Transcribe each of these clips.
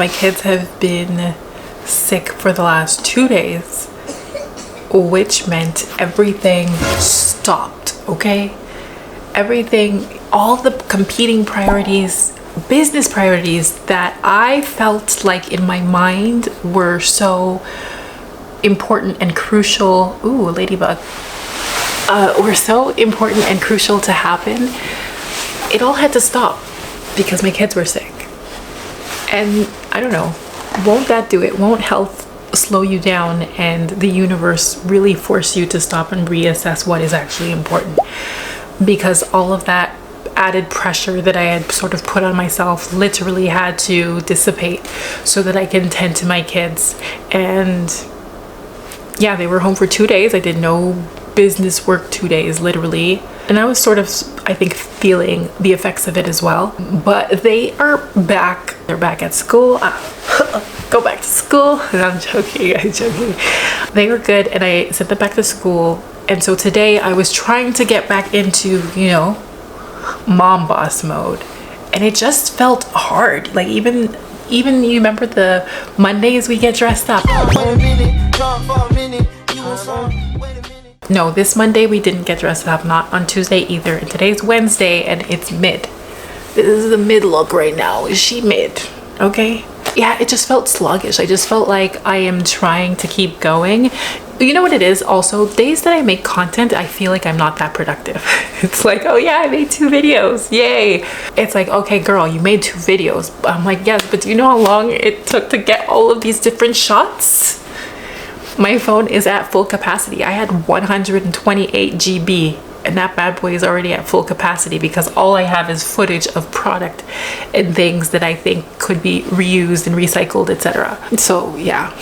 My kids have been sick for the last 2 days, which meant everything stopped, okay? Everything, all the competing priorities, business priorities that I felt like in my mind were so important and crucial. Ooh, a ladybug. Were so important and crucial to happen. It all had to stop because my kids were sick. And I don't know, won't that do it? Won't health slow you down and the universe really force you to stop and reassess what is actually important? Because all of that added pressure that I had sort of put on myself literally had to dissipate so that I can tend to my kids. And yeah, they were home for 2 days. I did no business work 2 days, literally. And I was sort of, I think, feeling the effects of it as well. But they are back. They're back at school. Go back to school. I'm joking. They were good and I sent them back to school. And so today I was trying to get back into, you know, mom boss mode. And it just felt hard. Like even you remember the Mondays we get dressed up? No, this Monday we didn't get dressed up, not on Tuesday either. And today's Wednesday and it's mid. This is the mid look right now. Is she mid? Okay. Yeah, it just felt sluggish. I just felt like I am trying to keep going. You know what it is also? Days that I make content, I feel like I'm not that productive. It's like, oh yeah, I made 2 videos. Yay. It's like, okay, girl, you made 2 videos. I'm like, yes, but do you know how long it took to get all of these different shots? My phone is at full capacity. I had 128 GB and that bad boy is already at full capacity because all I have is footage of product and things that I think could be reused and recycled, etc. So yeah.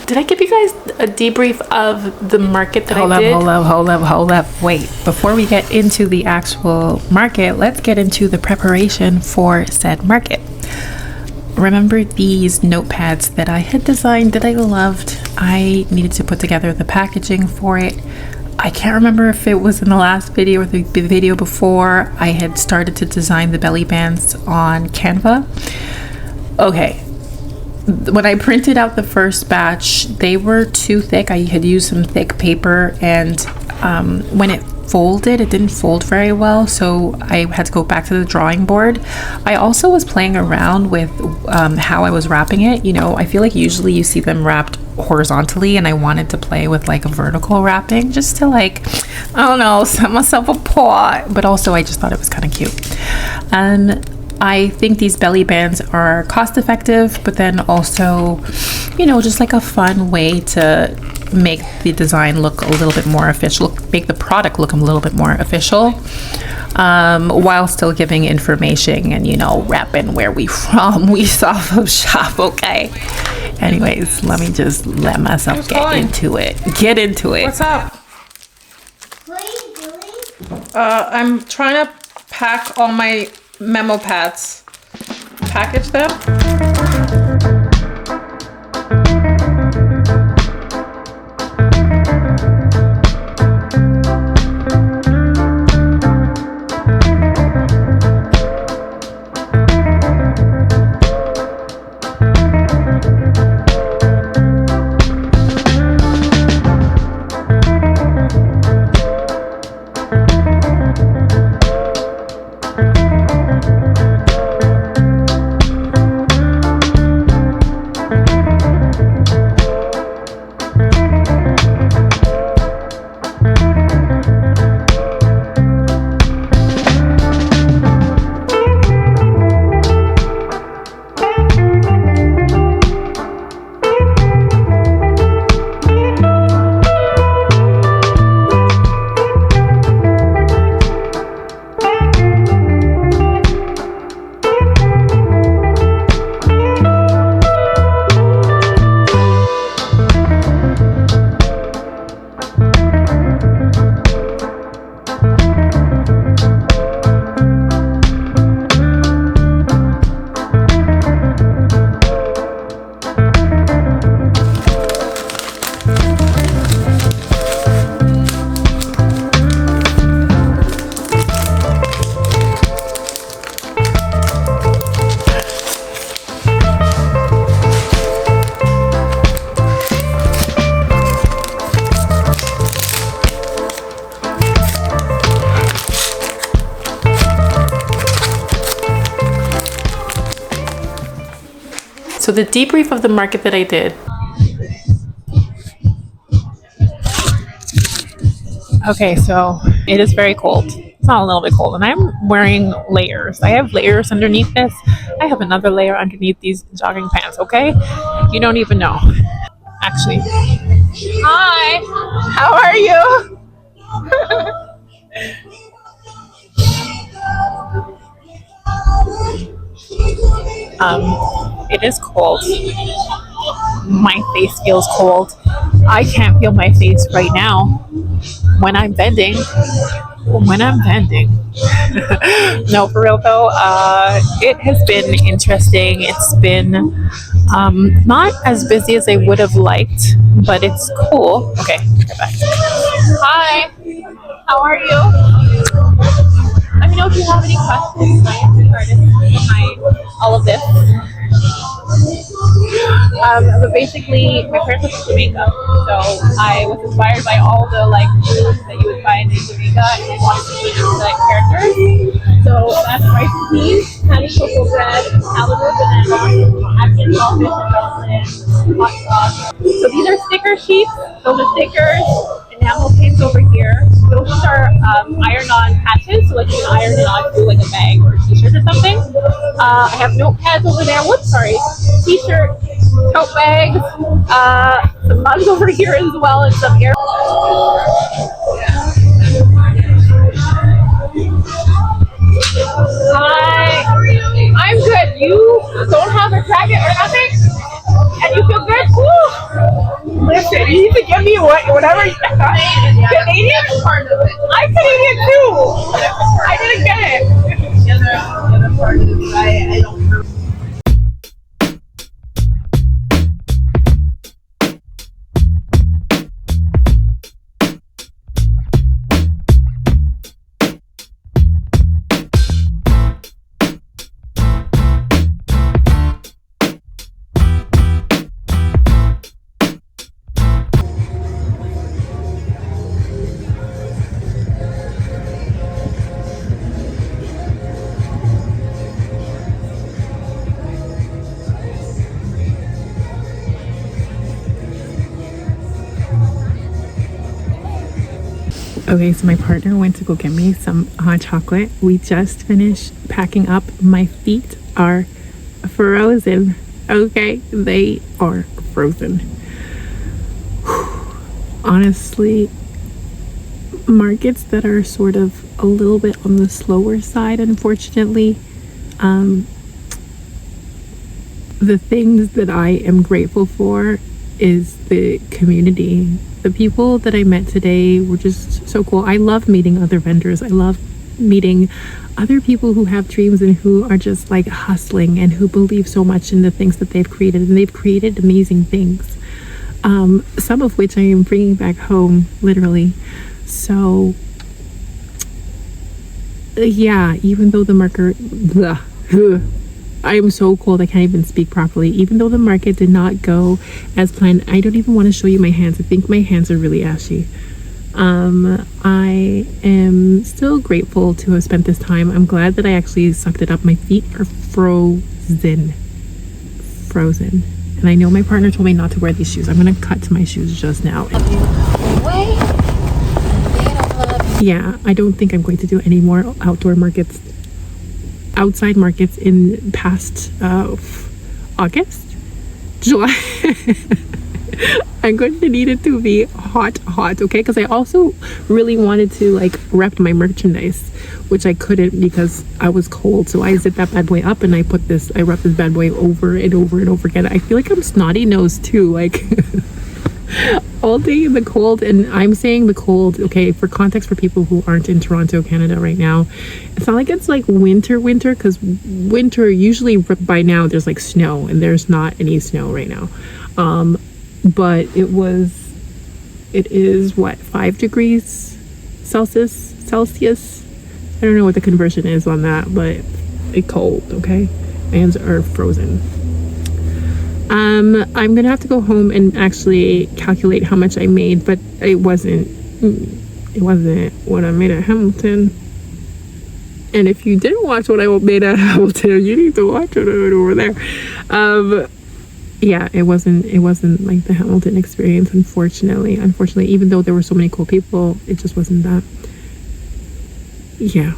Did I give you guys a debrief of the market that I did? Hold up. Wait, before we get into the actual market, let's get into the preparation for said market. Remember these notepads that I had designed that I loved? I needed to put together the packaging for it. I can't remember if it was in the last video or the video before. I had started to design the belly bands on Canva. Okay, when I printed out the first batch, they were too thick. I had used some thick paper and when it folded, it didn't fold very well, so I had to go back to the drawing board. I also was playing around with how I was wrapping it. You know, I feel like usually you see them wrapped horizontally and I wanted to play with like a vertical wrapping just to like, I don't know, set myself apart, but also I just thought it was kind of cute. I think these belly bands are cost effective, but then also, you know, just like a fun way to make the design look a little bit more official, make the product look a little bit more official, while still giving information and, you know, repping where we from. We Soho shop, okay? Anyways, let me just let myself get into it. What's up? What are you doing? I'm trying to pack all my memo pads. Package them. So the debrief of the market that I did. Okay, so it is very cold. It's not a little bit cold, and I'm wearing layers. I have layers underneath this. I have another layer underneath these jogging pants, okay? You don't even know. Actually. Hi! How are you? It is cold. My face feels cold. I can't feel my face right now when I'm bending. No, for real though, it has been interesting. It's been not as busy as I would have liked, but it's cool. Okay, get back. Hi, how are you? Let me know if you have any questions. I am the artist behind all of this. But basically, my parents were from Jamaica, so I was inspired by all the like foods that you would find in Jamaica, and I wanted to make the characters. So that's rice and peas, honey cocoa bread, halibut, banana, African saltfish and dumplings, hot sauce. So these are sticker sheets. Those are stickers. Enamel pins over here. Those are iron-on patches, so like you can iron it onto like a bag or a t-shirt or something. I have notepads over there. Whoops, sorry. T-shirt, tote bags, some mugs over here as well, and some air. Hi, I'm good. You don't have a jacket or nothing, and you feel good? Woo. Listen, you need to give me whatever. Canadian? I'm Canadian too. I didn't get it. The other part is I don't know. Okay, so my partner went to go get me some hot chocolate. We just finished packing up. My feet are frozen. Okay, they are frozen. Honestly, markets that are sort of a little bit on the slower side, unfortunately, the things that I am grateful for is the community. The people that I met today were just so cool. I love meeting other vendors. I love meeting other people who have dreams and who are just like hustling and who believe so much in the things that they've created, and they've created amazing things, some of which I am bringing back home literally. So yeah, even though the market I am so cold I can't even speak properly. Even though the market did not go as planned, I don't even want to show you my hands. I think my hands are really ashy. I am still grateful to have spent this time. I'm glad that I actually sucked it up. My feet are frozen. And I know my partner told me not to wear these shoes. I'm gonna cut to my shoes just now. Yeah, I don't think I'm going to do any more outside markets in past August, July. I'm going to need it to be hot, okay? Because I also really wanted to like rep my merchandise, which I couldn't because I was cold. So I zipped that bad boy up and I rep this bad boy over and over and over again. I feel like I'm snotty nosed too, like all day in the cold. And I'm saying the cold, okay, for context for people who aren't in Toronto, Canada right now, it's not like it's like winter, because winter usually by now there's like snow, and there's not any snow right now. But it is what, 5 degrees Celsius? I don't know what the conversion is on that, but it's cold, okay? My hands are frozen. I'm gonna have to go home and actually calculate how much I made, but it wasn't what I made at Hamilton. And if you didn't watch what I made at Hamilton, you need to watch it over there. yeah, it wasn't like the Hamilton experience, unfortunately. Even though there were so many cool people, it just wasn't that. Yeah,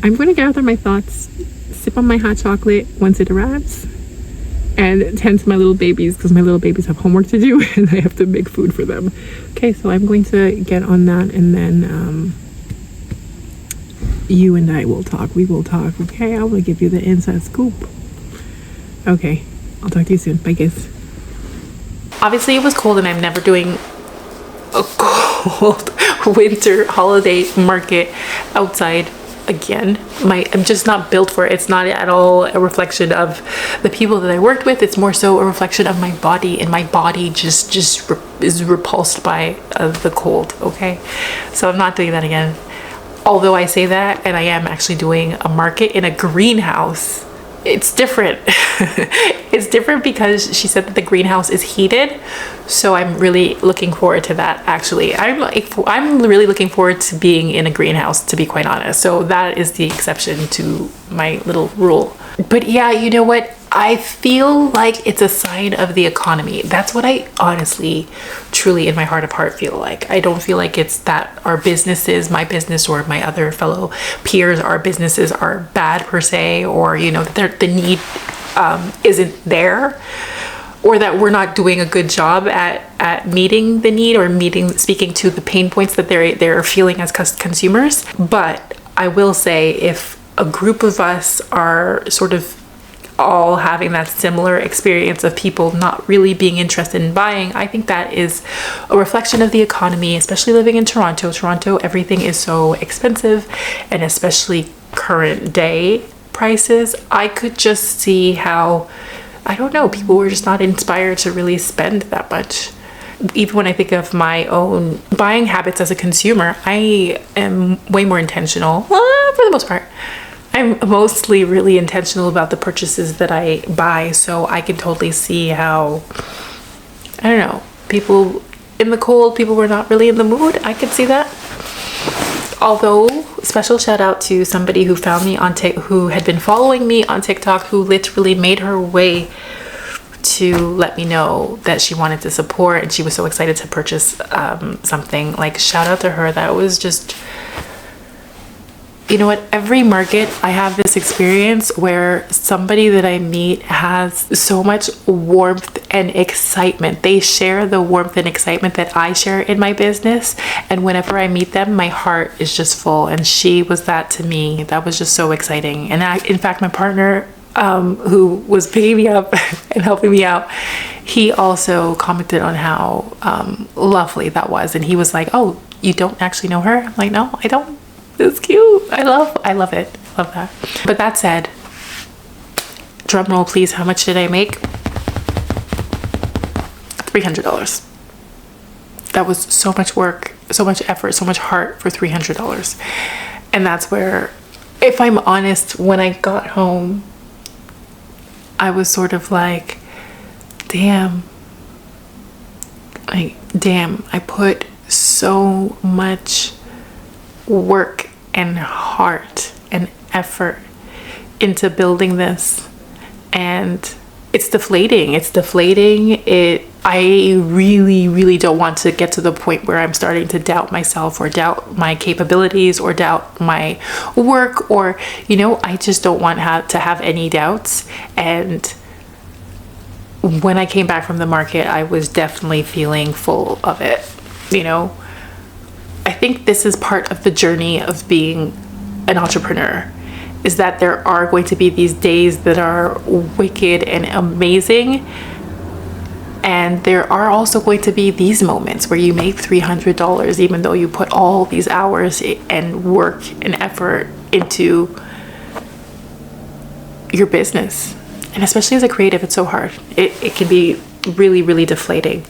I'm going to gather my thoughts, sip on my hot chocolate once it arrives, and tend to my little babies, because my little babies have homework to do and I have to make food for them. Okay, so I'm going to get on that, and then you and I will talk. We will talk. Okay, I will give you the inside scoop. Okay, I'll talk to you soon. Bye, guys. Obviously, it was cold, and I'm never doing a cold winter holiday market outside again. I'm just not built for it. It's not at all a reflection of the people that I worked with. It's more so a reflection of my body, and my body just is repulsed by the cold. Okay, so I'm not doing that again. Although I say that, and I am actually doing a market in a greenhouse. It's different. It's different because she said that the greenhouse is heated, so I'm really looking forward to that. Actually, I'm really looking forward to being in a greenhouse, to be quite honest. So that is the exception to my little rule. But yeah, you know what? I feel like it's a sign of the economy. That's what I honestly, truly, in my heart of heart, feel like. I don't feel like it's that our businesses, my business or my other fellow peers, our businesses are bad per se, or, you know, that the need isn't there, or that we're not doing a good job at meeting the need, or speaking to the pain points that they're feeling as consumers. But I will say, if a group of us are sort of all having that similar experience of people not really being interested in buying, I think that is a reflection of the economy, especially living in Toronto. Everything is so expensive, and especially current day prices. I could just see how, I don't know, people were just not inspired to really spend that much. Even when I think of my own buying habits as a consumer, I am way more intentional, for the most part. I'm mostly really intentional about the purchases that I buy, so I can totally see how, I don't know, people in the cold, people were not really in the mood. I could see that. Although, special shout out to somebody who found me on who had been following me on TikTok, who literally made her way to let me know that she wanted to support, and she was so excited to purchase something. Like, shout out to her. That was just, you know what, every market I have this experience where somebody that I meet has so much warmth and excitement. They share the warmth and excitement that I share in my business, and whenever I meet them, my heart is just full, and she was that to me. That was just so exciting. And in fact, my partner, who was picking me up and helping me out, he also commented on how lovely that was, and he was like, "Oh, you don't actually know her?" I'm like, "No, I don't." It's cute. I love it. Love that. But that said, drum roll please, how much did I make? $300. That was so much work, so much effort, so much heart for $300. And that's where, if I'm honest, when I got home, I was sort of like, damn, I put so much work and heart and effort into building this, and it's deflating. I really don't want to get to the point where I'm starting to doubt myself, or doubt my capabilities, or doubt my work, or, you know, I just don't want to have any doubts. And when I came back from the market, I was definitely feeling full of it, you know. I think this is part of the journey of being an entrepreneur, is that there are going to be these days that are wicked and amazing, and there are also going to be these moments where you make $300 even though you put all these hours and work and effort into your business. And especially as a creative, it's so hard. It can be really deflating.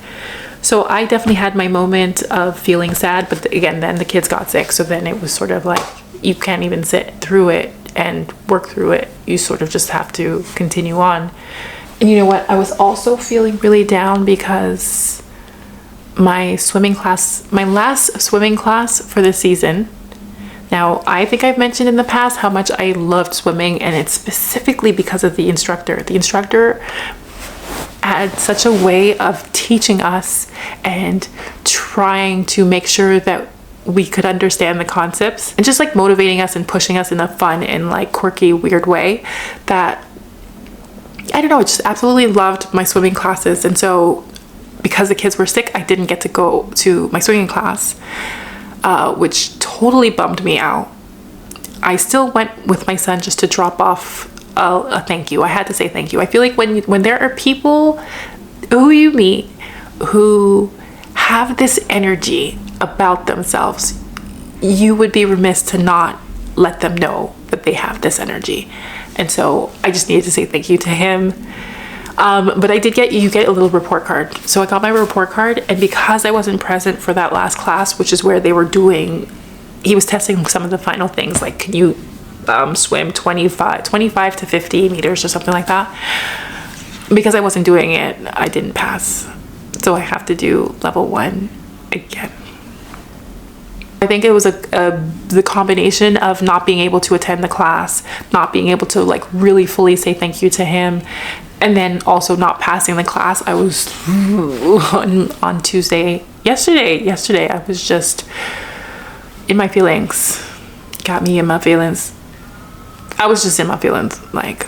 So I definitely had my moment of feeling sad, but again, then the kids got sick. So then it was sort of like, you can't even sit through it and work through it. You sort of just have to continue on. And you know what? I was also feeling really down because my swimming class, my last swimming class for the season. Now, I think I've mentioned in the past how much I loved swimming, and it's specifically because of the instructor. The instructor had such a way of teaching us and trying to make sure that we could understand the concepts, and just like motivating us and pushing us in a fun and like quirky, weird way, that I don't know, I just absolutely loved my swimming classes. And so because the kids were sick, I didn't get to go to my swimming class, which totally bummed me out. I still went with my son just to drop off a thank you. I had to say thank you. I feel like when there are people who you meet who have this energy about themselves, you would be remiss to not let them know that they have this energy. And so I just needed to say thank you to him. But I did you get a little report card. So I got my report card, and because I wasn't present for that last class, which is where they were doing, he was testing some of the final things, like can you swim 25 to 50 meters or something like that. Because I wasn't doing it, I didn't pass. So I have to do level 1 again. I think it was the combination of not being able to attend the class, not being able to like really fully say thank you to him, and then also not passing the class. I was on Tuesday, yesterday, I was just in my feelings. Got me in my feelings. I was just in my feelings, like.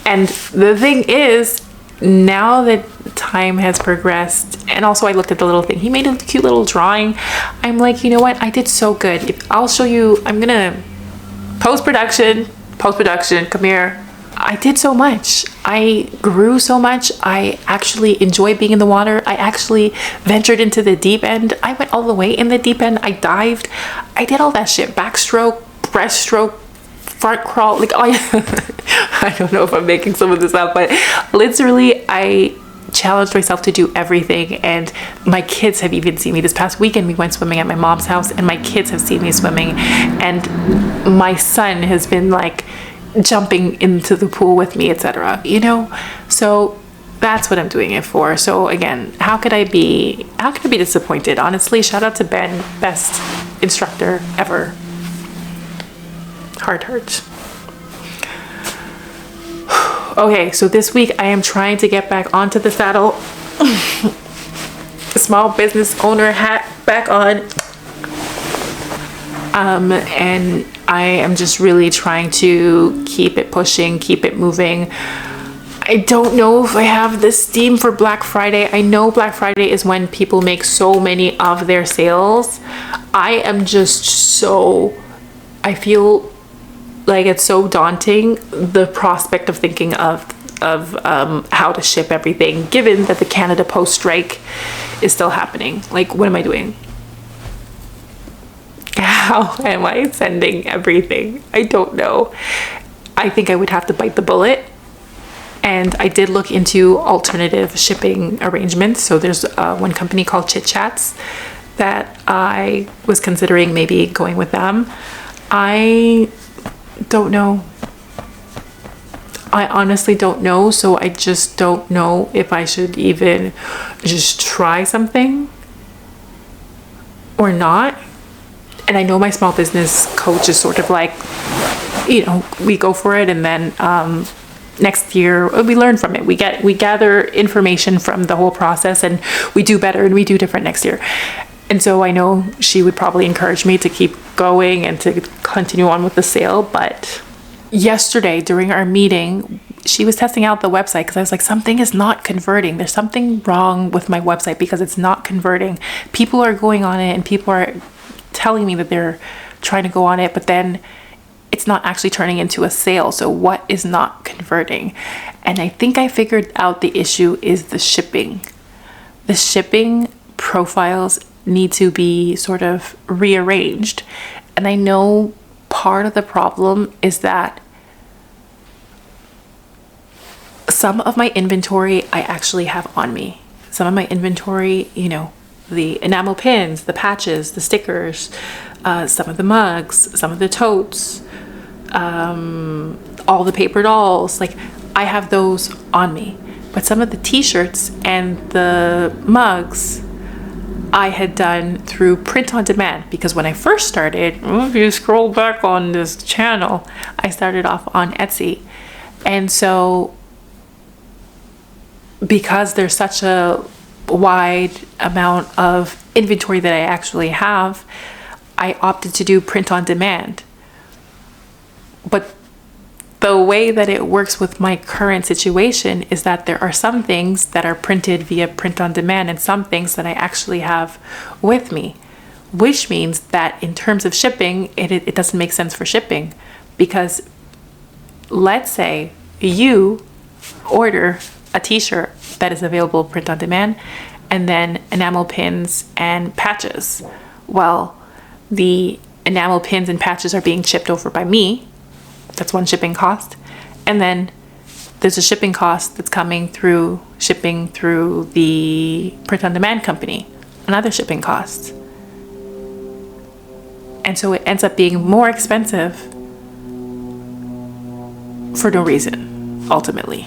And the thing is, now that time has progressed, and also I looked at the little thing, he made a cute little drawing. I'm like, you know what, I did so good. I'll show you, I'm gonna post-production, come here. I did so much. I grew so much. I actually enjoy being in the water. I actually ventured into the deep end. I went all the way in the deep end. I dived. I did all that shit. Backstroke, breaststroke, front crawl, like I don't know if I'm making some of this up, but literally I challenged myself to do everything. And my kids have even seen me. This past weekend we went swimming at my mom's house, and my kids have seen me swimming, and my son has been like jumping into the pool with me, etc., you know. So that's what I'm doing it for. So again, how could I be disappointed? Honestly, shout out to Ben, best instructor ever. Heart hurts. Okay, so this week I am trying to get back onto the saddle. Small business owner hat back on. And I am just really trying to keep it pushing, keep it moving. I don't know if I have the steam for Black Friday. I know Black Friday is when people make so many of their sales. I am just I feel like it's so daunting, the prospect of thinking of how to ship everything, given that the Canada Post strike is still happening. Like, what am I doing? How am I sending everything? I don't know. I think I would have to bite the bullet. And I did look into alternative shipping arrangements. So there's one company called Chit Chats that I was considering maybe going with them. I don't know. I honestly don't know. So I just don't know if I should even just try something or not. And I know my small business coach is sort of like, you know, we go for it, and then next year we learn from it. We gather information from the whole process, and we do better and we do different next year. And so I know she would probably encourage me to keep going and to continue on with the sale. But yesterday during our meeting, she was testing out the website, because I was like, something is not converting. There's something wrong with my website because it's not converting. People are going on it and people are telling me that they're trying to go on it, but then it's not actually turning into a sale. So what is not converting? And I think I figured out the issue is the shipping. The shipping profiles need to be sort of rearranged. And I know part of the problem is that some of my inventory I actually have on me. Some of my inventory, you know, the enamel pins, the patches, the stickers, some of the mugs, some of the totes, all the paper dolls, like I have those on me. But some of the t-shirts and the mugs I had done through print on demand, because when I first started, if you scroll back on this channel, I started off on Etsy. And so because there's such a wide amount of inventory that I actually have, I opted to do print on demand. But the way that it works with my current situation is that there are some things that are printed via print on demand and some things that I actually have with me, which means that in terms of shipping, it doesn't make sense for shipping, because let's say you order a t-shirt that is available print on demand and then enamel pins and patches. Well, the enamel pins and patches are being shipped over by me. That's one shipping cost. And then there's a shipping cost that's coming through shipping through the print on demand company, another shipping cost. And so it ends up being more expensive for no reason, ultimately.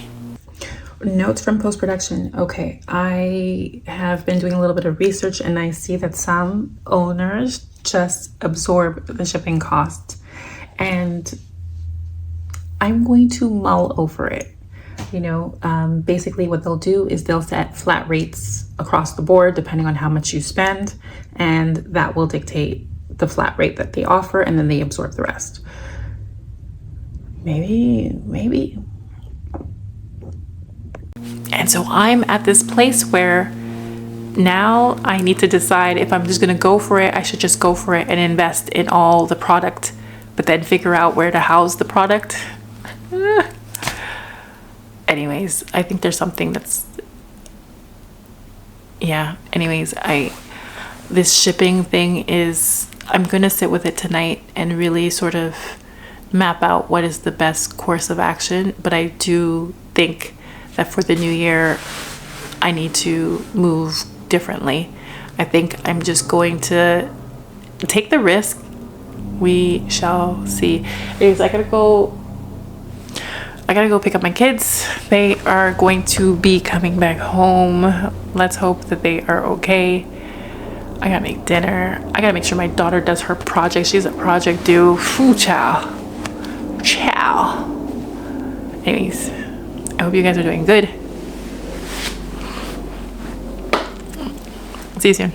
Notes from post-production. Okay, I have been doing a little bit of research and I see that some owners just absorb the shipping costs, and I'm going to mull over it. Basically what they'll do is they'll set flat rates across the board depending on how much you spend, and that will dictate the flat rate that they offer, and then they absorb the rest. Maybe. And so I'm at this place where now I need to decide if I'm just going to go for it. I should just go for it and invest in all the product, but then figure out where to house the product. Anyways, I think there's something that's, this shipping thing is, I'm going to sit with it tonight and really sort of map out what is the best course of action. But I do think that for the new year, I need to move differently. I think I'm just going to take the risk. We shall see. Anyways, I gotta go pick up my kids. They are going to be coming back home. Let's hope that they are okay. I gotta make dinner. I gotta make sure my daughter does her project. She has a project due. Ciao. Anyways, I hope you guys are doing good. See you soon.